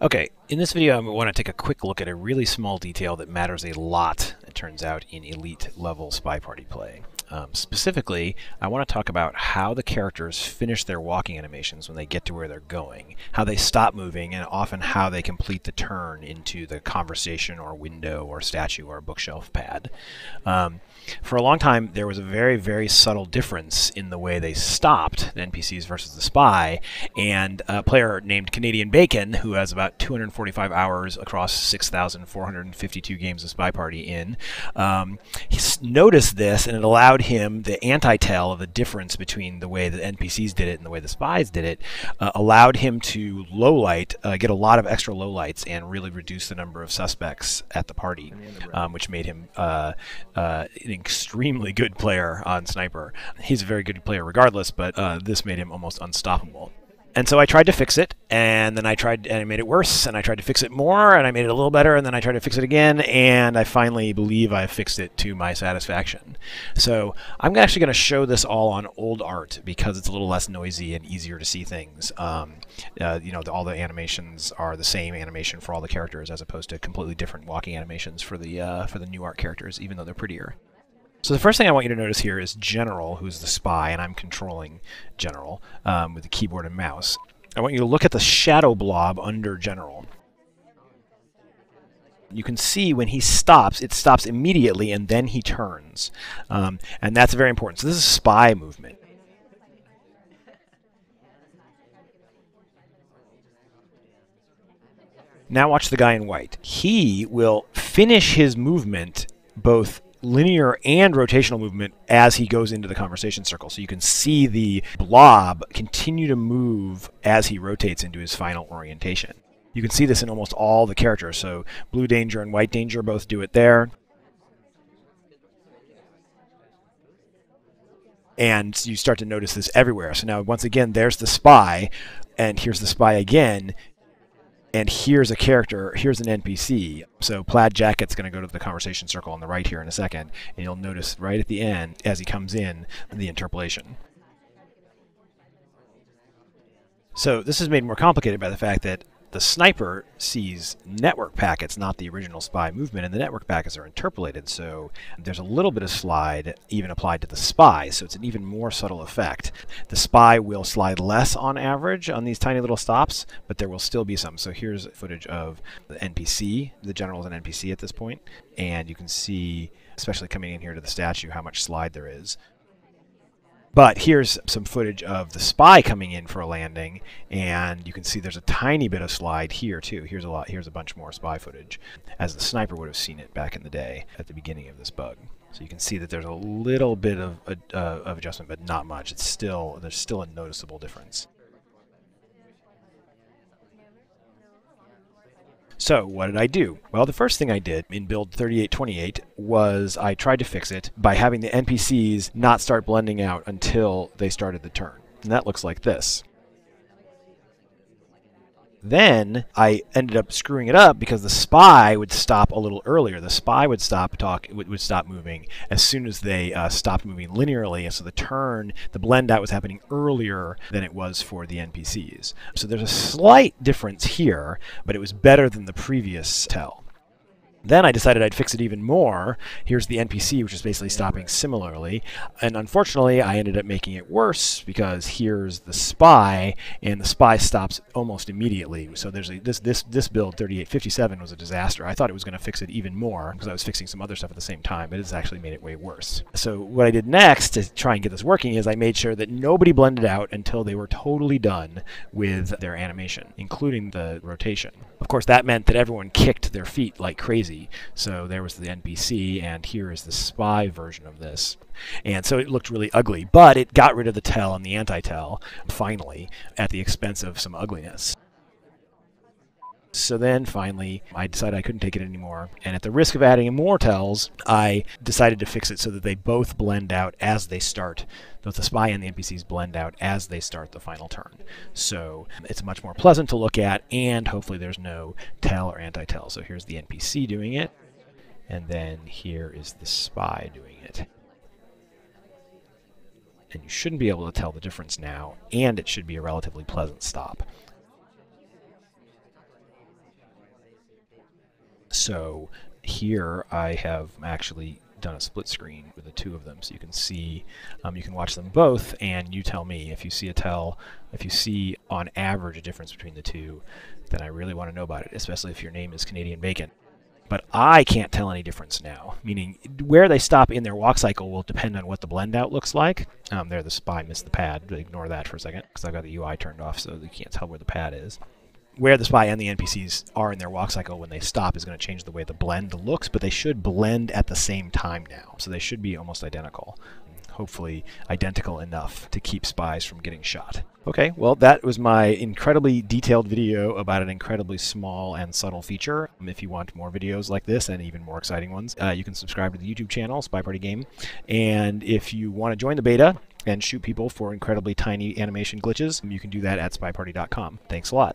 Okay, in this video I want to take a quick look at a really small detail that matters a lot, it turns out, in elite level spy party play. Specifically, I want to talk about how the characters finish their walking animations when they get to where they're going, how they stop moving, and often how they complete the turn into the conversation or window or statue or bookshelf pad. For a long time, there was a very, very subtle difference in the way they stopped, the NPCs versus the spy, and a player named Canadian Bacon, who has about 245 hours across 6,452 games of Spy Party he noticed this, and it allowed him, the anti-tell of the difference between the way the NPCs did it and the way the spies did it, allowed him to get a lot of extra lowlights and really reduce the number of suspects at the party, which made him an extremely good player on Sniper. He's a very good player regardless, but this made him almost unstoppable. And so I tried to fix it, and then I made it worse, and I tried to fix it more, and I made it a little better, and then I tried to fix it again, and I finally believe I fixed it to my satisfaction. So I'm actually going to show this all on old art because it's a little less noisy and easier to see things. All the animations are the same animation for all the characters as opposed to completely different walking animations for the new art characters, even though they're prettier. So the first thing I want you to notice here is General, who's the spy, and I'm controlling General with the keyboard and mouse. I want you to look at the shadow blob under General. You can see when he stops, it stops immediately, and then he turns. And that's very important. So this is spy movement. Now watch the guy in white. He will finish his movement both linear and rotational movement as he goes into the conversation circle. So you can see the blob continue to move as he rotates into his final orientation. You can see this in almost all the characters. So Blue Danger and White Danger both do it there. And you start to notice this everywhere. So now, once again, there's the spy, and here's the spy again. And here's a character, here's an NPC. So Plaid Jacket's going to go to the conversation circle on the right here in a second, and you'll notice right at the end, as he comes in, the interpolation. So this is made more complicated by the fact that the sniper sees network packets, not the original spy movement, and the network packets are interpolated, so there's a little bit of slide even applied to the spy, so it's an even more subtle effect. The spy will slide less on average on these tiny little stops, but there will still be some. So here's footage of the NPC. The General is an NPC at this point, and you can see, especially coming in here to the statue, how much slide there is. But here's some footage of the spy coming in for a landing, and you can see there's a tiny bit of slide here too. Here's a bunch more spy footage, as the sniper would have seen it back in the day at the beginning of this bug. So you can see that there's a little bit of adjustment, but not much. There's still a noticeable difference. So what did I do? Well, the first thing I did in build 3828 was I tried to fix it by having the NPCs not start blending out until they started the turn. And that looks like this. Then I ended up screwing it up because the spy would stop a little earlier. The spy would stop moving as soon as they stopped moving linearly, and so the blend out was happening earlier than it was for the NPCs. So there's a slight difference here, but it was better than the previous tell. Then I decided I'd fix it even more. Here's the NPC, which is basically stopping similarly. And unfortunately, I ended up making it worse because here's the spy, and the spy stops almost immediately. So there's this build, 3857, was a disaster. I thought it was going to fix it even more because I was fixing some other stuff at the same time, but it's actually made it way worse. So what I did next to try and get this working is I made sure that nobody blended out until they were totally done with their animation, including the rotation. Of course, that meant that everyone kicked their feet like crazy. So there was the NPC, and here is the spy version of this. And so it looked really ugly, but it got rid of the tell and the anti-tell, finally, at the expense of some ugliness. So then, finally, I decided I couldn't take it anymore, and at the risk of adding more tells, I decided to fix it so that they both blend out as they start. Both the spy and the NPCs blend out as they start the final turn. So it's much more pleasant to look at, and hopefully there's no tell or anti-tell. So here's the NPC doing it, and then here is the spy doing it. And you shouldn't be able to tell the difference now, and it should be a relatively pleasant stop. So here I have actually done a split screen with the two of them, so you can see, you can watch them both, and you tell me if you see on average a difference between the two, then I really want to know about it, especially if your name is Canadian Bacon. But I can't tell any difference now, meaning where they stop in their walk cycle will depend on what the blend out looks like. There, the spy missed the pad. Ignore that for a second, because I've got the UI turned off, so you can't tell where the pad is. Where the spy and the NPCs are in their walk cycle when they stop is going to change the way the blend looks, but they should blend at the same time now, so they should be almost identical. Hopefully identical enough to keep spies from getting shot. Okay, well, that was my incredibly detailed video about an incredibly small and subtle feature. If you want more videos like this and even more exciting ones, you can subscribe to the YouTube channel, SpyParty Game. And if you want to join the beta and shoot people for incredibly tiny animation glitches, you can do that at SpyParty.com. Thanks a lot.